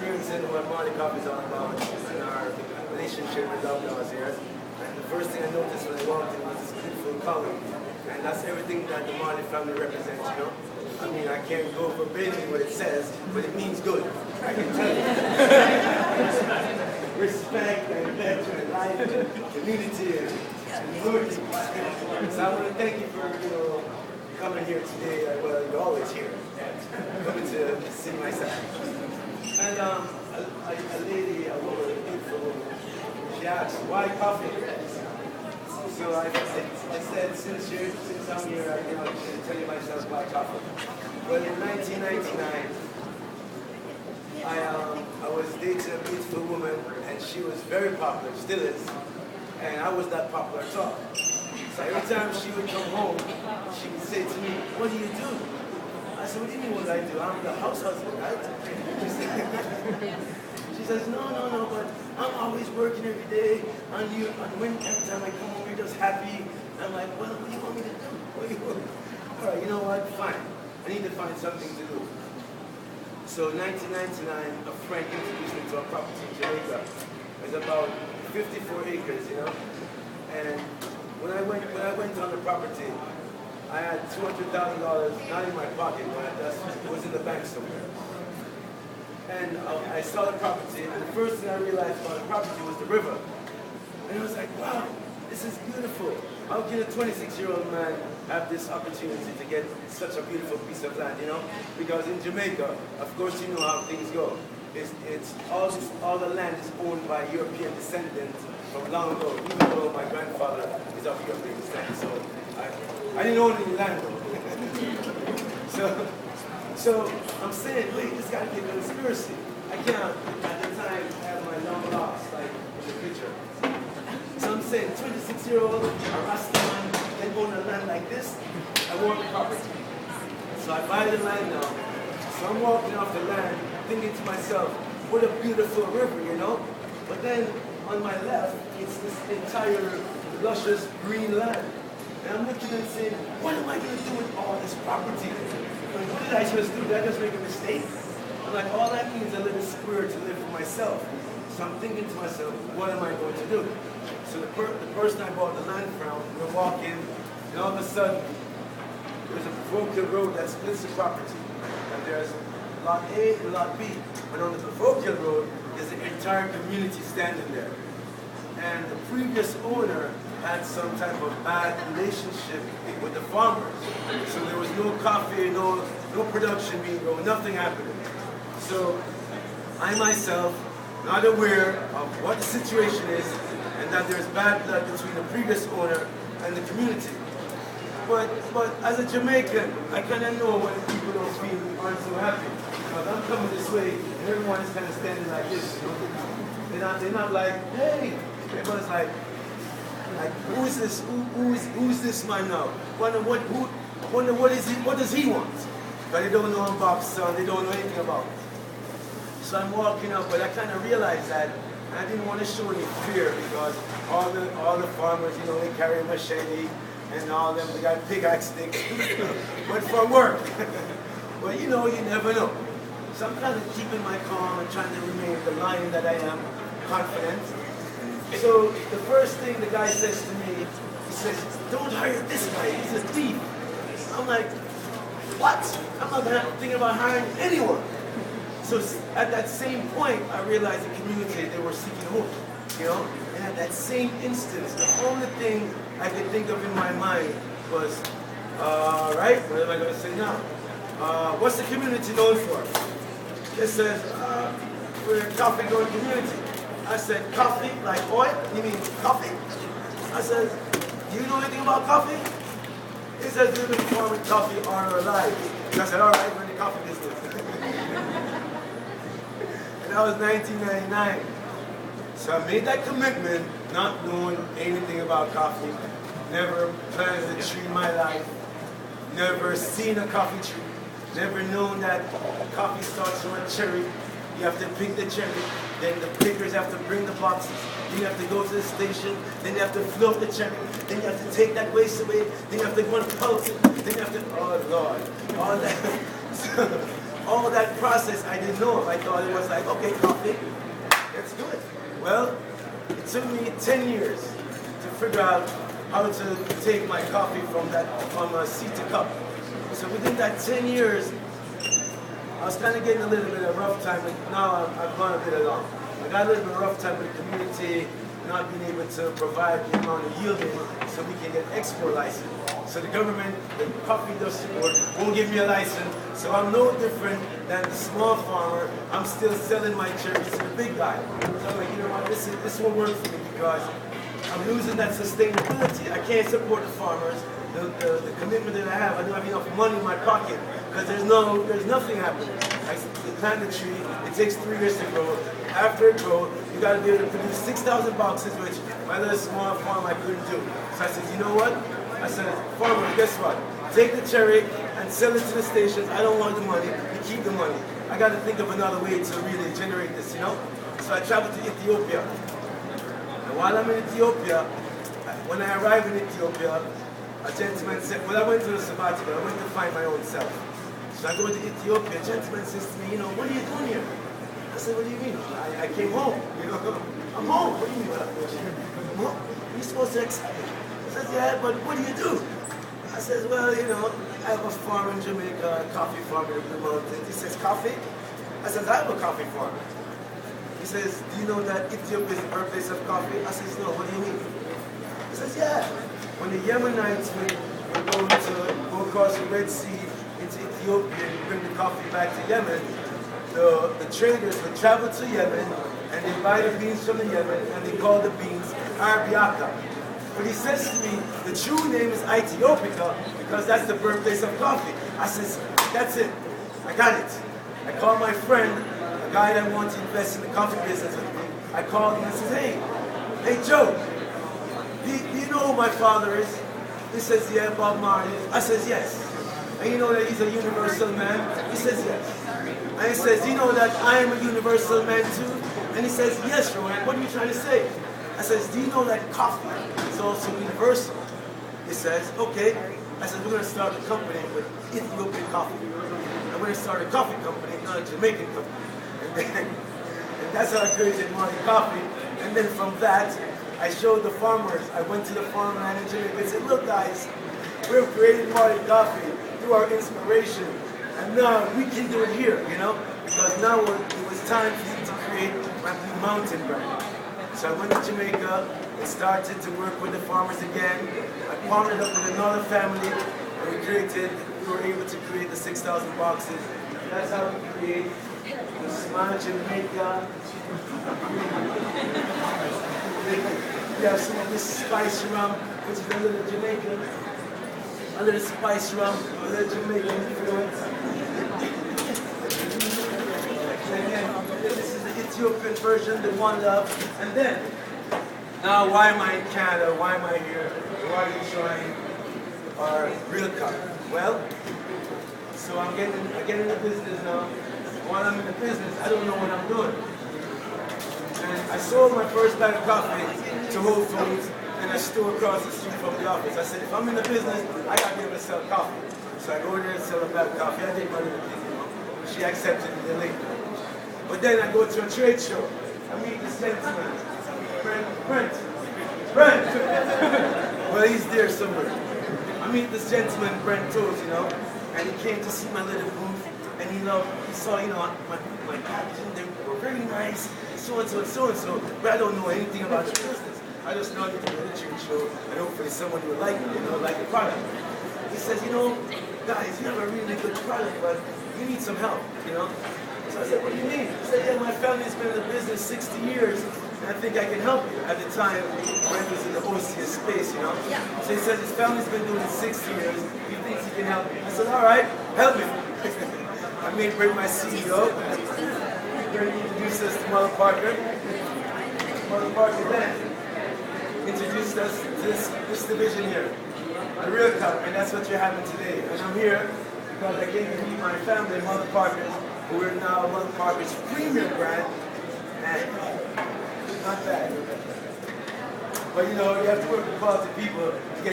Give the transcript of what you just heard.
experiencing what Marley Coffee is all about and our relationship with love laws here. And the first thing I noticed when I walked in was this beautiful color. And that's everything that the Marley family represents, you know? I mean, I can't go verbatim what it says, but it means good. I can tell you. Respect and affection and life and community and unity. So I want to thank you for, coming here today. Well, you're always here. Coming to see my son. And a lady, a woman, a beautiful woman, she asked, why coffee? So I said, since I'm here, I should tell you myself why coffee. But in 1999, I was dating a beautiful woman, and she was very popular, still is, and I was not popular at all. So every time she would come home, she would say to me, what do you do? I said, what do you mean what do I do? I'm the house husband, right? She says, no, but I'm always working every day on you, every time I come home, you're just happy. I'm like, well, what do you want me to do? All right, you know what, fine. I need to find something to do. So in 1999, a friend introduced me to a property in Jamaica. It's about 54 acres, And when I went on the property, I had $200,000 not in my pocket, but it was in the bank somewhere. And I saw the property, and the first thing I realized about the property was the river. And I was like, wow, this is beautiful. How can a 26-year-old man have this opportunity to get such a beautiful piece of land, Because in Jamaica, of course you know how things go. It's all the land is owned by European descendants from long ago, even though my grandfather is of European descent. So I didn't own any land though. So I'm saying, wait, this got to be a conspiracy. I can't, at the time, have my long locks, like in the picture. So I'm saying, 26-year-old, a Rasta man, can own a land like this. I want the property. So I buy the land now. So I'm walking off the land, thinking to myself, what a beautiful river, But then, on my left, it's this entire luscious green land. And I'm looking and saying, what am I going to do with all this property? Like, what did I just do? Did I just make a mistake? I'm like, all I need is a little square to live for myself. So I'm thinking to myself, what am I going to do? So the person I bought the land from, we're walking, and all of a sudden, there's a parochial road that splits the property. And there's lot A and lot B. And on the parochial road, there's an entire community standing there. And the previous owner had some type of bad relationship with the farmers. So there was no coffee, no production being going, nothing happening. So I myself, not aware of what the situation is, and that there's bad blood between the previous owner and the community. But as a Jamaican, I kind of know when people aren't so happy. Because I'm coming this way, and everyone is kind of standing like this. They're not like, hey. Everyone's like, who is this? Who is this man now? Wonder what is he? What does he want? But they don't know about son. They don't know anything about it. So I'm walking up, but I kind of realized that I didn't want to show any fear because all the farmers, they carry a machete and all them. They got pickaxe sticks, but for work. But you never know. So I'm kind of keeping my calm and trying to remain the lion that I am, confident. So the first thing the guy says to me, he says, don't hire this guy, he's a thief. I'm like, what? I'm not thinking about hiring anyone. So at that same point, I realized the community, they were seeking hope, And at that same instance, the only thing I could think of in my mind was, right, what am I going to say now? What's the community known for? It says, we're a coffee-growing community. I said, coffee, like oil? You mean coffee? I said, do you know anything about coffee? He says, we've been farming coffee all our lives. I said, all right, we're in the coffee business. And that was 1999. So I made that commitment, not knowing anything about coffee, never planted a tree in my life, never seen a coffee tree, never known that coffee starts from a cherry. You have to pick the cherry, then the pickers have to bring the boxes, then you have to go to the station, then you have to float the cherry, then you have to take that waste away, then you have to go and pulse it, then you have to, oh Lord, all that. all that process I didn't know of. I thought it was like, okay, coffee, let's do it. Well, it took me 10 years to figure out how to take my coffee from a seed to cup. So within that 10 years, I was kind of getting a little bit of rough time, but now I've gone a bit along. I got a little bit of rough time with the community, not being able to provide the amount of yielding so we can get export license. So the government, the coffee industry board, won't give me a license, so I'm no different than the small farmer. I'm still selling my cherries to the big guy. So I'm like, you know what, this won't work for me because I'm losing that sustainability. I can't support the farmers. The commitment that I have, I don't have enough money in my pocket because there's nothing happening. I plant the tree, it takes 3 years to grow. After it grows, you got to be able to produce 6,000 boxes, which my little small farm I couldn't do. So I said, you know what? I said, farmer, guess what? Take the cherry and sell it to the stations. I don't want the money, you keep the money. I got to think of another way to really generate this, you know? So I traveled to Ethiopia. And while I'm in Ethiopia, when I arrived in Ethiopia, a gentleman said, well, I went to the sabbatical, I went to find my own self. So I go to Ethiopia, a gentleman says to me, you know, what are you doing here? I said, what do you mean? I came home, you know, I'm home. What do you mean? I'm home. You're supposed to accept me. I said, yeah, but what do you do? I says, well, you know, I have a farm in Jamaica, a coffee farm in the Blue Mountains. He says, coffee? I said, I have a coffee farm. He says, do you know that Ethiopia is the birthplace of coffee? I says, no, what do you mean? He says, yeah. When the Yemenites would go across the Red Sea into Ethiopia and bring the coffee back to Yemen, the traders would travel to Yemen and they buy the beans from the Yemen and they call the beans Arabica. But he says to me, the true name is Ethiopia because that's the birthplace of coffee. I says, that's it. I got it. I called my friend, a guy that wants to invest in the coffee business with me. I called him and says, hey Joe, do you know who my father is? He says, yeah, Bob Marley. I says, yes. And you know that he's a universal man? He says, yes. And he says, do you know that I am a universal man too? And he says, yes, Rohan, what are you trying to say? I says, do you know that coffee is also universal? He says, okay. I said, we're going to start a company with Ethiopian coffee. I'm going to start a coffee company, not a Jamaican company. And that's how I created Marley Coffee. And then from that, I showed the farmers. I went to the farmland in Jamaica and said, look guys, we've created Marley Coffee through our inspiration. And now we can do it here, you know? Because now it was time for me to create my Blue Mountain brand. So I went to Jamaica and started to work with the farmers again. I partnered up with another family and we were able to create the 6,000 boxes. That's how we create the Smile Jamaica. We have some of this spice rum, which is a little Jamaican, a little spice rum, a little Jamaican influence. And then this is the Ethiopian version, the One Love. And then, now why am I in Canada? Why am I here? Why are you trying our real cup? Well, so I'm getting in the business now. While I'm in the business, I don't know what I'm doing. And I sold my first bag of coffee to Whole Foods in a store across the street from the office. I said, if I'm in the business, I got to be able to sell coffee. So I go there and sell a bag of coffee. I did my little thing, you know. She accepted me later. But then I go to a trade show. I meet this gentleman, Brent. Well, he's there somewhere. I meet this gentleman, Brent Toes, you know, and he came to see my little booth. And he saw, you know, my packaging, they were very nice, so and so and so and so, but I don't know anything about your business. I just know you do a trade show, and hopefully someone will like it, you know, like the product. He says, you know, guys, you have a really good product, but you need some help, you know. So I said, what do you mean? He said, yeah, my family's been in the business 60 years, and I think I can help you. At the time, Brent was in the OCS space, you know. So he says his family's been doing it 60 years, he thinks he can help me. I said, all right, help me. I made Brent my CEO. Brent introduced us to Mother Parker. Mother Parker then introduced us to this division here, the Real Cup, and that's what you're having today. And I'm here because I came to meet my family, Mother Parker's, who are now Mother Parker's premium brand, and not bad. But you know, you have to work with quality people to get